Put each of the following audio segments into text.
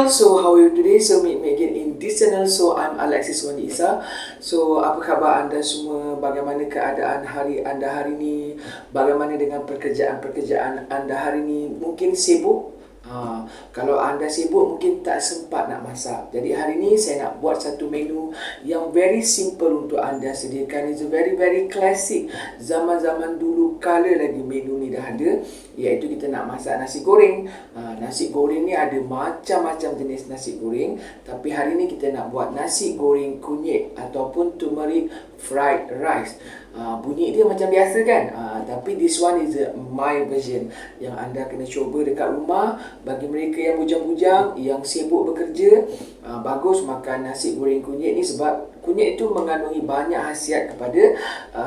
all, so how are you today? So meet me again in this channel. So I'm Alexis Wandi Isa. So apa khabar anda semua? Bagaimana keadaan hari anda hari ini? Bagaimana dengan pekerjaan-pekerjaan anda hari ini? Mungkin sibuk? Kalau anda sibuk mungkin tak sempat nak masak. Jadi hari ini saya nak buat satu menu yang very simple untuk anda sediakan. It's a very classic. Zaman-zaman dulu kala lagi menu ni dah ada, iaitu kita nak masak nasi goreng. Nasi goreng ni ada macam-macam jenis nasi goreng, tapi hari ni kita nak buat nasi goreng kunyit ataupun turmeric fried rice. Bunyi dia macam biasa kan, tapi this one is my version yang anda kena cuba dekat rumah. Bagi mereka yang bujang-bujang, yang sibuk bekerja, bagus makan nasi goreng kunyit ni, sebab kunyit itu mengandungi banyak khasiat kepada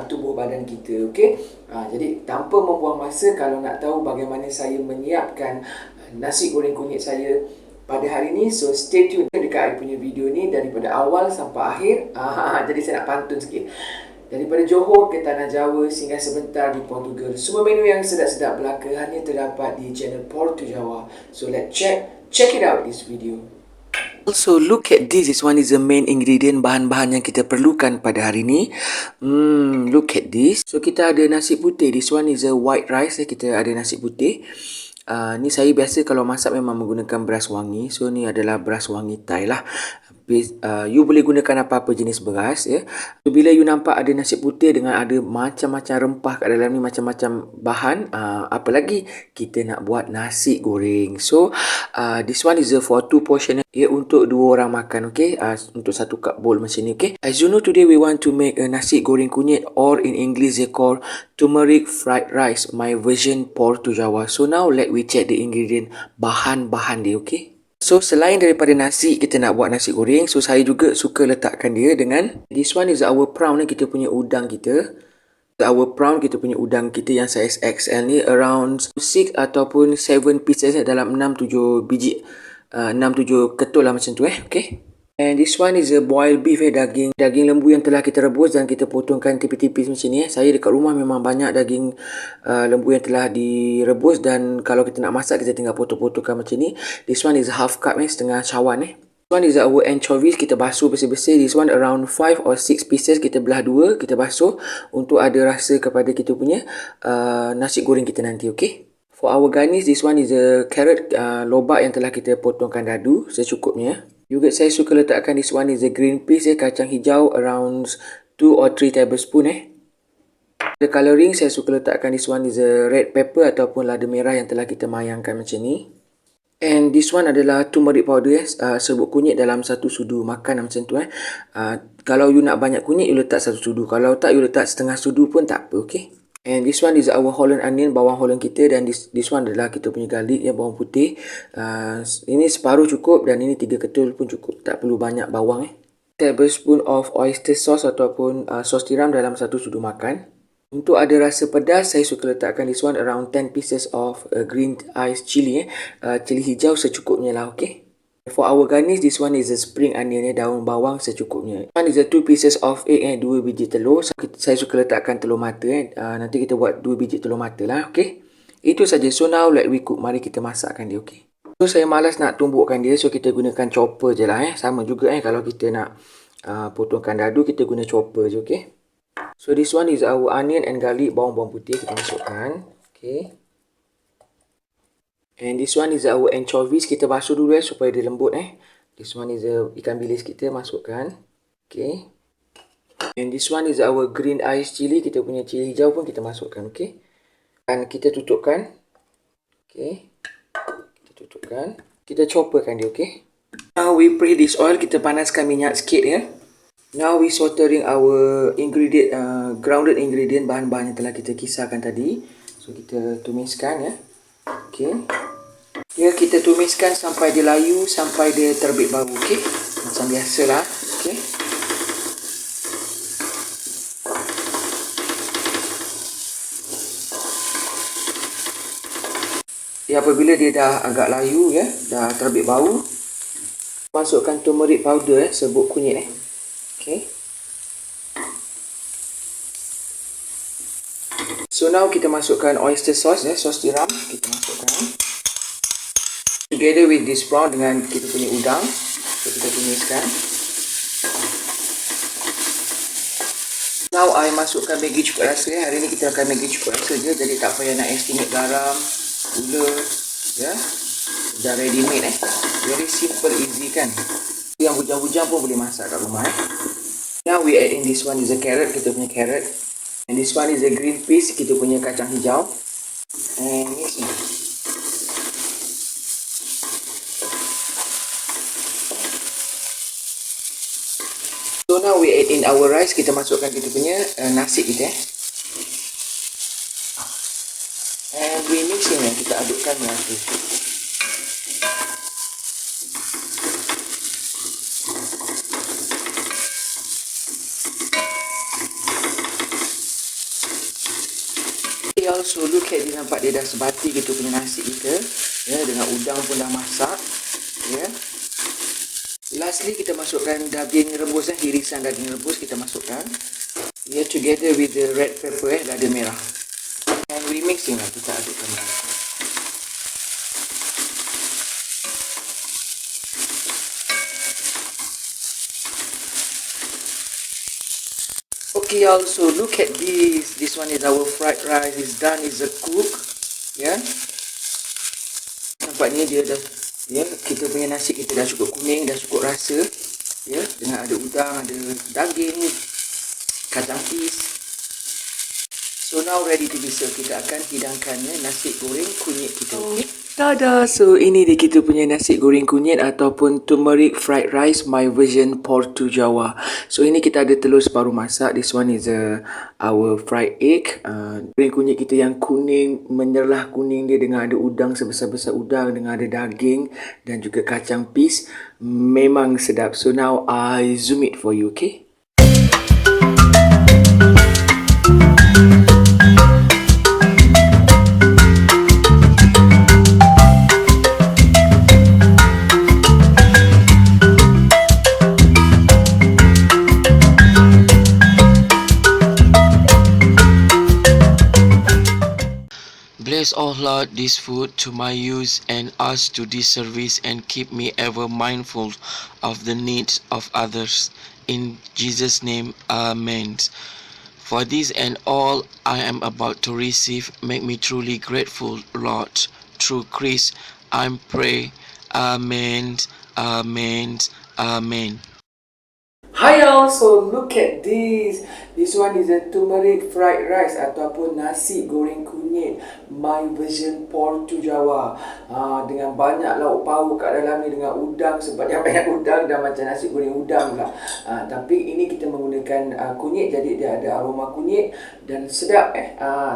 tubuh badan kita. Okay? Jadi tanpa membuang masa, kalau nak tahu bagaimana saya menyiapkan nasi goreng kunyit saya pada hari ini, so stay tune dekat saya punya video ni daripada awal sampai akhir. Jadi saya nak pantun sikit. Daripada Johor ke Tanah Jawa, singgah sebentar di Portugal. Semua menu yang sedap-sedap belaka hanya terdapat di channel Portu Jawa. So let's check it out this video. Also look at this one is the main ingredient, bahan-bahan yang kita perlukan pada hari ini. Look at this. So kita ada nasi putih. This one is a white rice. Kita ada nasi putih. Ni saya biasa kalau masak memang menggunakan beras wangi. So ni adalah beras wangi Thai lah. You boleh gunakan apa-apa jenis beras ya. So, bila you nampak ada nasi putih dengan ada macam-macam rempah kat dalam ni, macam-macam bahan, apa lagi kita nak buat nasi goreng. So this one is for 2 portion ya, untuk 2 orang makan. Okay, untuk 1 cup bowl macam ni. Okay, as you know, today we want to make a nasi goreng kunyit, or in English they call turmeric fried rice, my version Portu Jawa. So now let we check the ingredient, bahan-bahan dia. Okay, so selain daripada nasi, kita nak buat nasi goreng. So saya juga suka letakkan dia dengan this one is our prawn ni, kita punya udang kita. Our prawn, kita punya udang kita yang saiz XL ni, around 6 ataupun 7 pieces dalam 6-7 biji, 6-7 ketul lah macam tu okay. And this one is a boiled beef daging lembu yang telah kita rebus dan kita potongkan tipis-tipis macam ni Saya dekat rumah memang banyak daging lembu yang telah direbus, dan kalau kita nak masak kita tinggal potong-potongkan macam ni. This one is half cup setengah cawan This one is our anchovies, kita basuh bersih-bersih. This one around 5 or 6 pieces, kita belah 2, kita basuh untuk ada rasa kepada kita punya nasi goreng kita nanti. Okay, for our garnish, this one is a carrot lobak yang telah kita potongkan dadu secukupnya. Juga saya suka letakkan this one is a green peas kacang hijau, around 2 or 3 tablespoon The colouring, saya suka letakkan this one is a red pepper ataupun lada merah yang telah kita mayangkan macam ni. And this one adalah turmeric powder serbuk kunyit dalam 1 sudu makan macam tu Kalau you nak banyak kunyit, you letak 1 sudu. Kalau tak, you letak setengah sudu pun tak apa. Okay, and this one is our Holland onion, bawang Holland kita. Dan this one adalah kita punya garlic bawang putih. Ini separuh cukup, dan ini 3 ketul pun cukup, tak perlu banyak bawang Tablespoon of oyster sauce ataupun sos tiram dalam 1 sudu makan. Untuk ada rasa pedas, saya suka letakkan this one around 10 pieces of green iced chili cili hijau secukupnya lah. Okay, for our garnish, this one is a spring onion daun bawang secukupnya. This one is a 2 pieces of egg 2 biji telur. Saya suka letakkan telur mata nanti kita buat 2 biji telur mata lah. Okay, itu saja. So now let we cook. Mari kita masakkan dia. Okay, so saya malas nak tumbukkan dia, so kita gunakan chopper je lah sama juga kalau kita nak potongkan dadu, kita guna chopper je. Okay, so this one is our onion and garlic, bawang putih kita masukkan. Okay, and this one is our anchovies, kita basuh dulu supaya dia lembut This one is ikan bilis kita masukkan. Okay, and this one is our green iced chili, kita punya cili hijau pun kita masukkan. Okay, dan kita tutupkan. Okay, kita tutupkan, kita chopperkan dia. Okay, now we preheat this oil, kita panaskan minyak sikit Now we soldering our ingredient, grounded ingredient, bahan-bahan yang telah kita kisarkan tadi. So kita tumiskan Okay, kita tumiskan sampai dia layu, sampai dia terbit bau. Okay, macam biasalah. Okay, apabila dia dah agak layu dah terbit bau, masukkan turmeric powder serbuk kunyit Okay, so now kita masukkan oyster sauce sos tiram, kita masukkan. together with this prawn dengan kita punya udang. So kita tumiskan. Now I masukkan Maggi cukup rasa. Hari ni kita akan Maggi cukup rasa je, jadi tak payah nak estimate garam, gula, ya. Dah ready made Very simple, easy kan. Yang bujang-bujang pun boleh masak kat rumah Now we add in this one is a carrot, kita punya carrot. And this one is a green peas, kita punya kacang hijau. And mix ni. So now we add in our rice, kita masukkan kita punya nasi kita And we mix in kita adukkan merata. Also look at dia, nampak dia dah sebati kita punya nasi kita ya, dengan udang pun dah masak ya. Lastly kita masukkan daging rebus irisan daging rebus kita masukkan ya, together with the red pepper lada merah. And we mixing lah, kita adukkan lah. Okay, also look at this. This one is our fried rice. It's done. It's a cook. Ya. Nampaknya dia dah. Ya, kita punya nasi kita dah cukup kuning, dah cukup rasa. Ya, dengan ada udang, ada daging, kacang peas. So now ready to be served. Kita akan hidangkannya nasi goreng kunyit kita. Okay. Tada! So ini dia kita punya nasi goreng kunyit ataupun turmeric fried rice, my version Portu Jawa. So ini kita ada telur separuh masak. This one is our fried egg. Goreng kunyit kita yang kuning, menyerlah kuning dia dengan ada udang sebesar-besar udang, dengan ada daging dan juga kacang peas. Memang sedap. So now I zoom it for you, okay? Bless, O Lord, this food to my use and us to this service, and keep me ever mindful of the needs of others. In Jesus' name, Amen. For this and all I am about to receive, make me truly grateful, Lord. Through Christ, I pray. Amen. Amen. Amen. Hi all, so look at this. This one is a turmeric fried rice ataupun nasi goreng kunyit, my version Portu Jawa. Dengan banyak lauk pauk kat dalam ni, dengan udang, sebanyak-banyak udang dan macam nasi goreng udang lah. Tapi ini kita menggunakan kunyit, jadi dia ada aroma kunyit dan sedap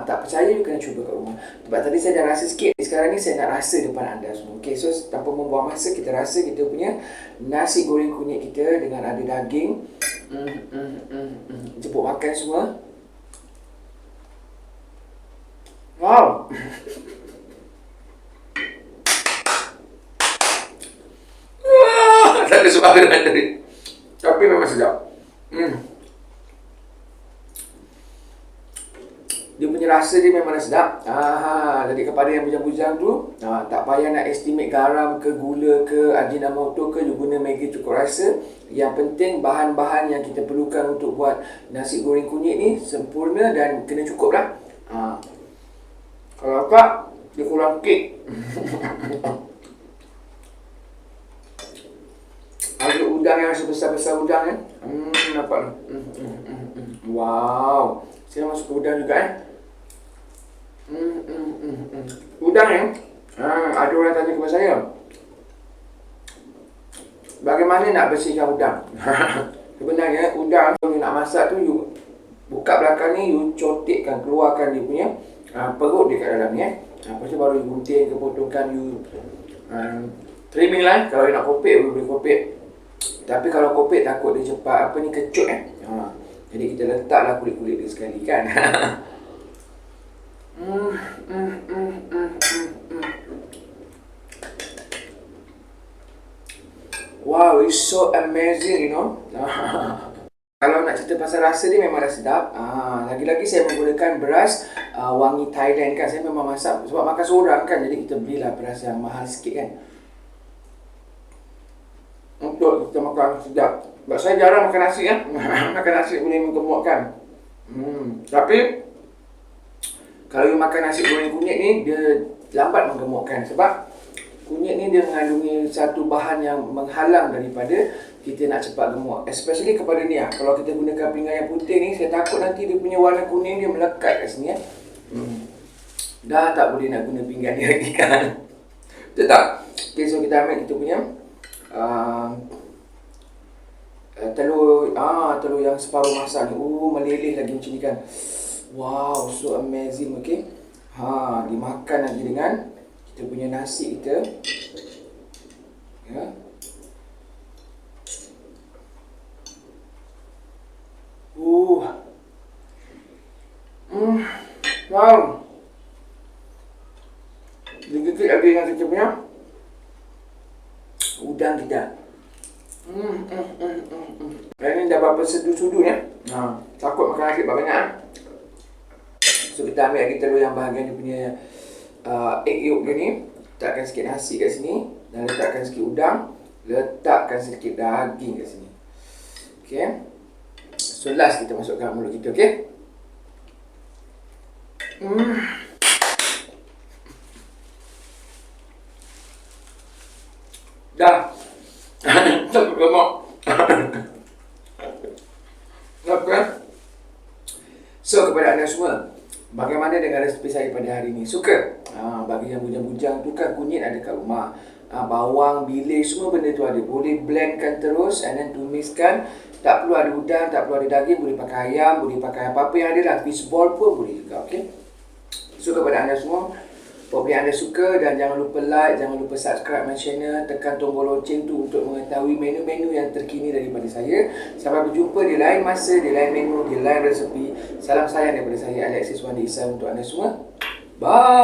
tak percaya you kena cuba kat rumah. Sebab tadi saya dah rasa sikit, sekarang ni saya nak rasa depan anda semua. Okay, so tanpa membuang masa, kita rasa kita punya nasi goreng kunyit kita dengan ada daging. Jemput makan semua. Wow. Tak ada suara tadi, tapi memang sedap. Dia punya rasa dia memang sedap. Jadi kepada yang bujang-bujang tu, tak payah nak estimate garam ke, gula ke, ajinomoto ke, you guna Maggi cukup rasa. Yang penting bahan-bahan yang kita perlukan untuk buat nasi goreng kunyit ni sempurna dan kena cukup lah. Kalau tak, dia kurang kek. Ada udang yang sebesar-besar udang kan. Nampak tak? Wow. Saya masuk ke udang juga Udang ada orang tanya kepada saya, bagaimana nak bersihkan udang? Sebenarnya udang kalau nak masak tu, you buka belakang ni, you cotekkan, keluarkan dia punya perut dia kat dalam ni lepas tu baru you gunting ke, potongkan, you trimming lah. Kalau you nak kopek, you boleh kopek. Tapi kalau kopek takut dia cepat kecut jadi kita letaklah kulit-kulit dia sekali kan. Wow, it's so amazing, you know. Kalau nak cerita pasal rasa dia memang dah sedap. Lagi-lagi saya menggunakan beras wangi Thailand kan. Saya memang masak sebab makan seorang kan, jadi kita belilah beras yang mahal sikit kan. untuk kita makan sedap. Sebab saya jarang makan nasi ya. Makan nasi boleh menggemukkan. Tapi kalau you makan nasi goreng kunyit ni, dia lambat menggemukkan. Sebab kunyit ni dia mengandungi satu bahan yang menghalang daripada kita nak cepat gemuk. Especially kepada ni lah. Kalau kita gunakan pinggan yang putih ni, saya takut nanti dia punya warna kuning dia melekat kat sini ya. Dah tak boleh nak guna pinggan ni lagi kan. Betul tak? Okay, so kita ambil kita punya telur yang separuh masak ni. Meleleh lagi macam ni kan. Wow, so amazing. Okay, dimakan lagi dengan kita punya nasi kita ya. Wow, digigit lagi dengan kita punya udang kita. Ini dah berapa sedu-sedu ya. Takut makan nasi banyak. So kita ambil lagi telur yang bahagian dia punya egg yolk dia ni. Letakkan sikit nasi kat sini. Dan letakkan sikit udang. Letakkan sedikit daging kat sini. Okay. So last kita masukkan mulut kita. Okay. Dah. Takut gemuk. Okay. So kepada anda semua, bagaimana dengan resipi saya pada hari ini? Suka? Bagi yang bujang-bujang tu kan kunyit ada kat rumah. Bawang, bilis, semua benda tu ada. Boleh blendkan terus and then tumiskan. Tak perlu ada udang, tak perlu ada daging. Boleh pakai ayam, boleh pakai apa-apa yang ada lah. Fishball pun boleh juga. Okay? So kepada anda semua, apabila anda suka dan jangan lupa like, jangan lupa subscribe my channel, tekan tombol lonceng tu untuk mengetahui menu-menu yang terkini daripada saya. Sampai berjumpa di lain masa, di lain menu, di lain resepi. Salam sayang daripada saya, Alexis Wandi Isa, untuk anda semua. Bye!